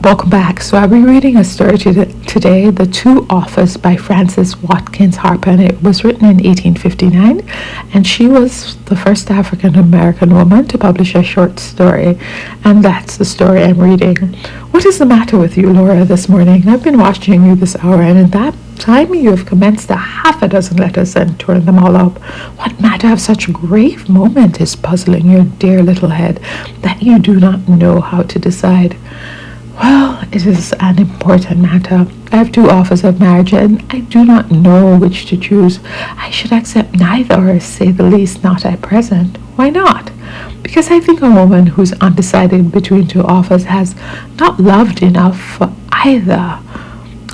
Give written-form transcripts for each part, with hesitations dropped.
Welcome back. So I'll be reading a story today, The Two Authors by Frances Watkins Harper, and it was written in 1859, and she was the first African American woman to publish a short story, and that's the story I'm reading. What is the matter with you, Laura, this morning? I've been watching you this hour, and in that time you have commenced half a dozen letters and torn them all up. What matter of such grave moment is puzzling your dear little head that you do not know how to decide? Well, it is an important matter. I have two offers of marriage, and I do not know which to choose. I should accept neither, or say the least, not at present. Why not? Because I think a woman who's undecided between two offers has not loved enough for either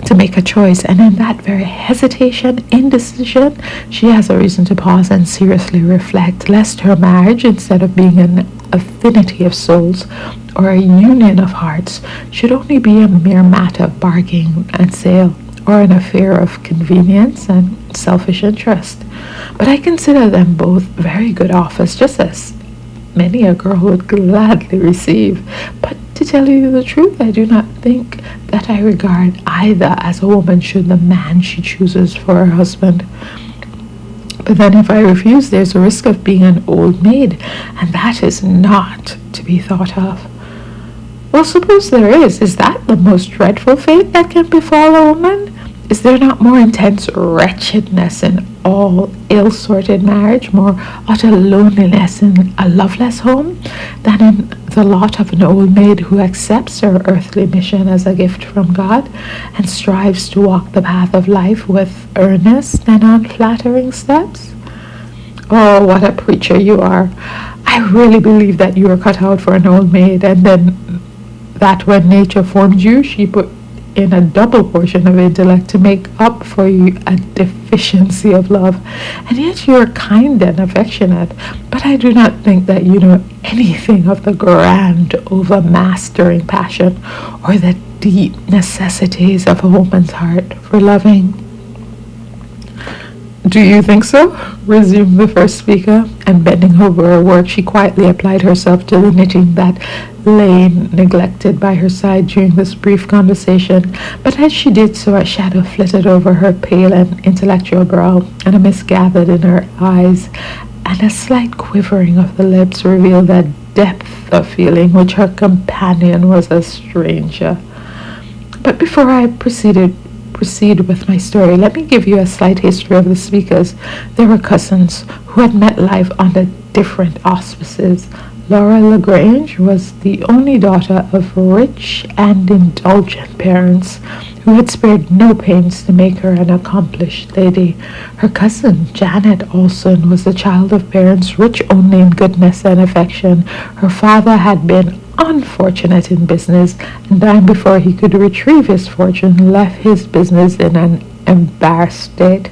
to make a choice, and in that very hesitation, indecision, she has a reason to pause and seriously reflect, lest her marriage, instead of being an affinity of souls or a union of hearts, should only be a mere matter of bargain and sale, or an affair of convenience and selfish interest. But I consider them both very good offers, just as many a girl would gladly receive. But to tell you the truth, I do not think that I regard either as a woman should the man she chooses for her husband. But then if I refuse, there's a risk of being an old maid, and that is not to be thought of. Well, suppose there is. Is that the most dreadful fate that can befall a woman? Is there not more intense wretchedness in all ill-sorted marriage, more utter loneliness in a loveless home, than in the lot of an old maid who accepts her earthly mission as a gift from God and strives to walk the path of life with earnest and unflattering steps? Oh, what a preacher you are! I really believe that you are cut out for an old maid, and then that when nature formed you, she put in a double portion of intellect to make up for you a deficiency of love. And yet you are kind and affectionate, but I do not think that you know anything of the grand overmastering passion or the deep necessities of a woman's heart for loving. Do you think so? Resumed the first speaker, and bending over her work, she quietly applied herself to the knitting that lay neglected by her side during this brief conversation. But as she did so, a shadow flitted over her pale and intellectual brow, and a mist gathered in her eyes, and a slight quivering of the lips revealed a depth of feeling which her companion was a stranger. But before I proceed with my story, let me give you a slight history of the speakers. They were cousins who had met life under different auspices. Laura LaGrange was the only daughter of rich and indulgent parents who had spared no pains to make her an accomplished lady. Her cousin, Janet Olson, was the child of parents rich only in goodness and affection. Her father had been unfortunate in business, and died before he could retrieve his fortune, left his business in an embarrassed state.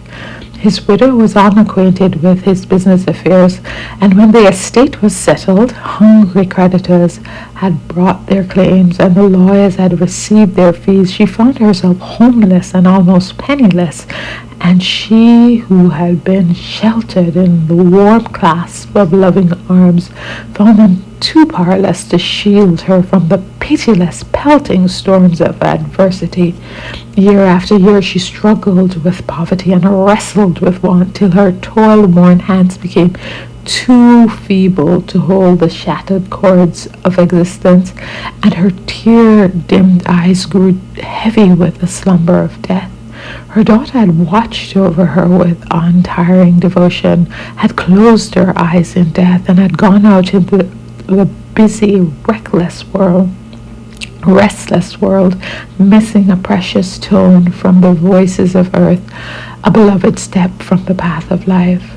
His widow was unacquainted with his business affairs, and when the estate was settled, hungry creditors had brought their claims, and the lawyers had received their fees. She found herself homeless and almost penniless, and she who had been sheltered in the warm clasp of loving arms found them too powerless to shield her from the pitiless pelting storms of adversity. Year after year she struggled with poverty and wrestled with want till her toil-worn hands became too feeble to hold the shattered cords of existence, and her tear-dimmed eyes grew heavy with the slumber of death. Her daughter had watched over her with untiring devotion, had closed her eyes in death, and had gone out into the busy, restless world, missing a precious tone from the voices of earth, a beloved step from the path of life.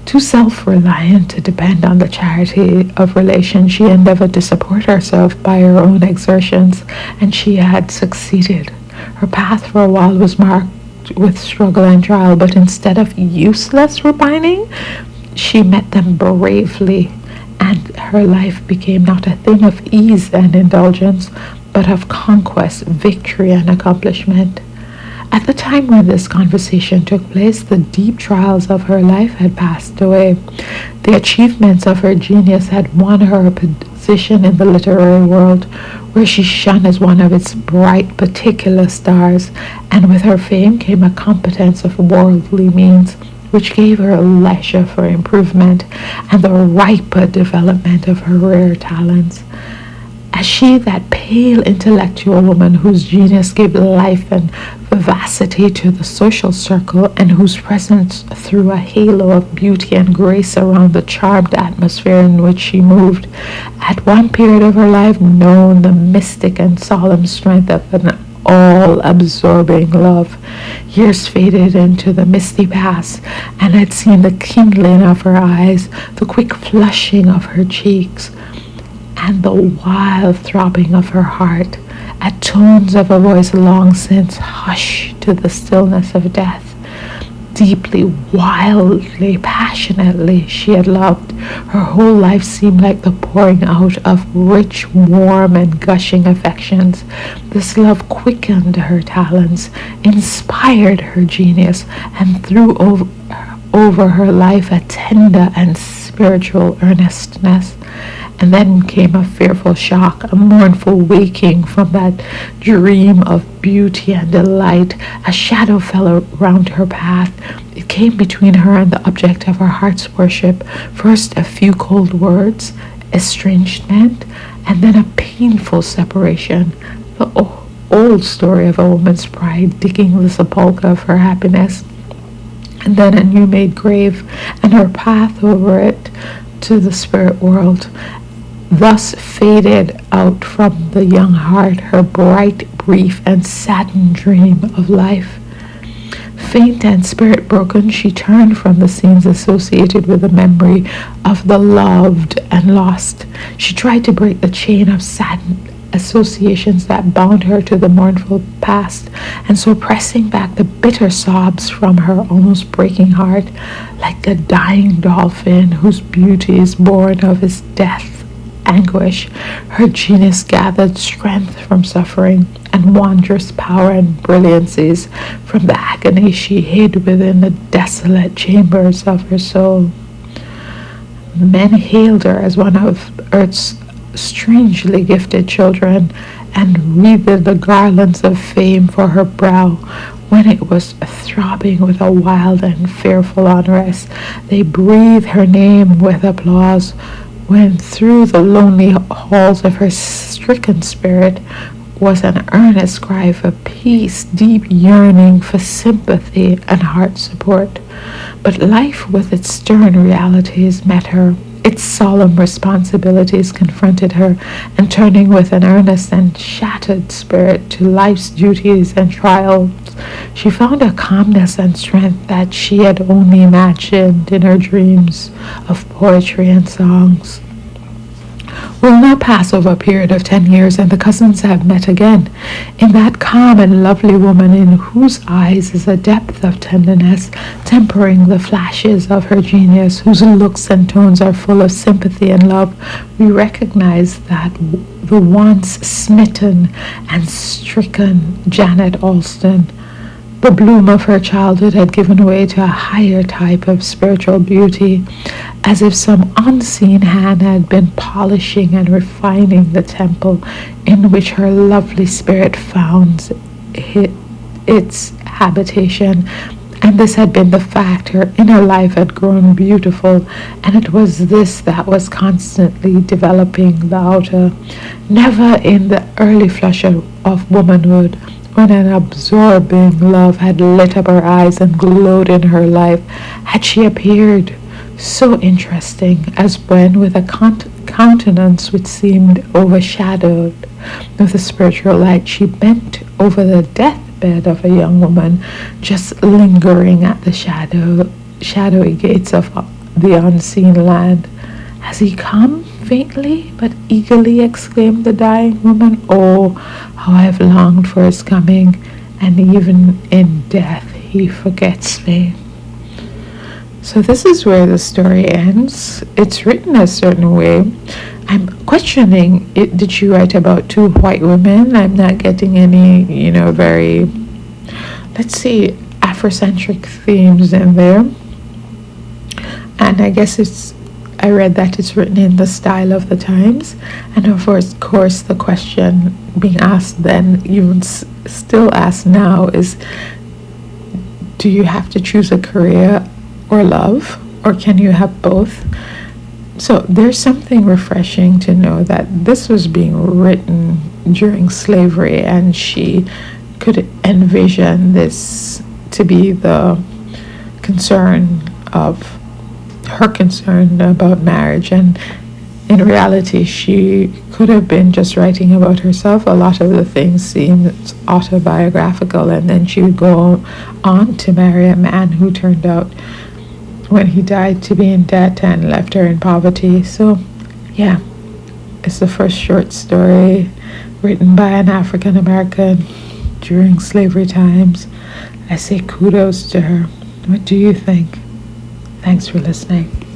Too self-reliant to depend on the charity of relation, she endeavored to support herself by her own exertions, and she had succeeded. Her path for a while was marked with struggle and trial, but instead of useless repining, she met them bravely, and her life became not a thing of ease and indulgence, but of conquest, victory, and accomplishment. At the time when this conversation took place, the deep trials of her life had passed away. The achievements of her genius had won her a position in the literary world, where she shone as one of its bright particular stars, and with her fame came a competence of worldly means, which gave her leisure for improvement and the riper development of her rare talents. As she, that pale intellectual woman whose genius gave life and vivacity to the social circle, and whose presence threw a halo of beauty and grace around the charmed atmosphere in which she moved, at one period of her life known the mystic and solemn strength of an all-absorbing love. Years faded into the misty past, and had seen the kindling of her eyes, the quick flushing of her cheeks, and the wild throbbing of her heart, at tones of a voice long since hushed to the stillness of death. Deeply, wildly, passionately she had loved. Her whole life seemed like the pouring out of rich, warm, and gushing affections. This love quickened her talents, inspired her genius, and threw over her life a tender and spiritual earnestness. And then came a fearful shock, a mournful waking from that dream of beauty and delight. A shadow fell around her path. It came between her and the object of her heart's worship. First a few cold words, estrangement, and then a painful separation. The old story of a woman's pride digging the sepulchre of her happiness, and then a new made grave, and her path over it to the spirit world. Thus faded out from the young heart her bright, brief, and saddened dream of life. Faint and spirit broken, she turned from the scenes associated with the memory of the loved and lost. She tried to break the chain of saddened associations that bound her to the mournful past, and so pressing back the bitter sobs from her almost breaking heart, like a dying dolphin whose beauty is born of his death anguish, her genius gathered strength from suffering, and wondrous power and brilliancies from the agony she hid within the desolate chambers of her soul. Men hailed her as one of Earth's strangely gifted children, and wreathed the garlands of fame for her brow. When it was throbbing with a wild and fearful unrest, they breathed her name with applause, when through the lonely halls of her stricken spirit was an earnest cry for peace, deep yearning for sympathy and heart support. But life with its stern realities met her. Its solemn responsibilities confronted her, and turning with an earnest and shattered spirit to life's duties and trials, she found a calmness and strength that she had only imagined in her dreams of poetry and songs. We'll now pass over a period of 10 years, and the cousins have met again. In that calm and lovely woman in whose eyes is a depth of tenderness, tempering the flashes of her genius, whose looks and tones are full of sympathy and love, we recognize that the once smitten and stricken Janet Alston. The bloom of her childhood had given way to a higher type of spiritual beauty, as if some unseen hand had been polishing and refining the temple in which her lovely spirit found its habitation. And this had been the fact. Her inner life had grown beautiful, and it was this that was constantly developing the outer. Never in the early flush of womanhood, when an absorbing love had lit up her eyes and glowed in her life, had she appeared so interesting as when, with a countenance which seemed overshadowed with the spiritual light, she bent over the deathbed of a young woman, just lingering at the shadowy gates of the unseen land. "Has he come?" faintly but eagerly exclaimed the dying woman. "Oh, how I have longed for his coming, and even in death he forgets me." So this is where the story ends. It's written a certain way. I'm questioning it. Did she write about two white women? I'm not getting any, very let's see, Afrocentric themes in there. And I guess I read that it's written in the style of the times. And of course, the question being asked then, even still asked now, is do you have to choose a career or love, or can you have both? So there's something refreshing to know that this was being written during slavery, and she could envision this to be the concern of her concern about marriage. And in reality, she could have been just writing about herself. A lot of the things seem autobiographical, and then she would go on to marry a man who turned out, when he died, to be in debt and left her in poverty. So yeah, it's the first short story written by an African American during slavery times. I say kudos to her. What do you think? Thanks for listening.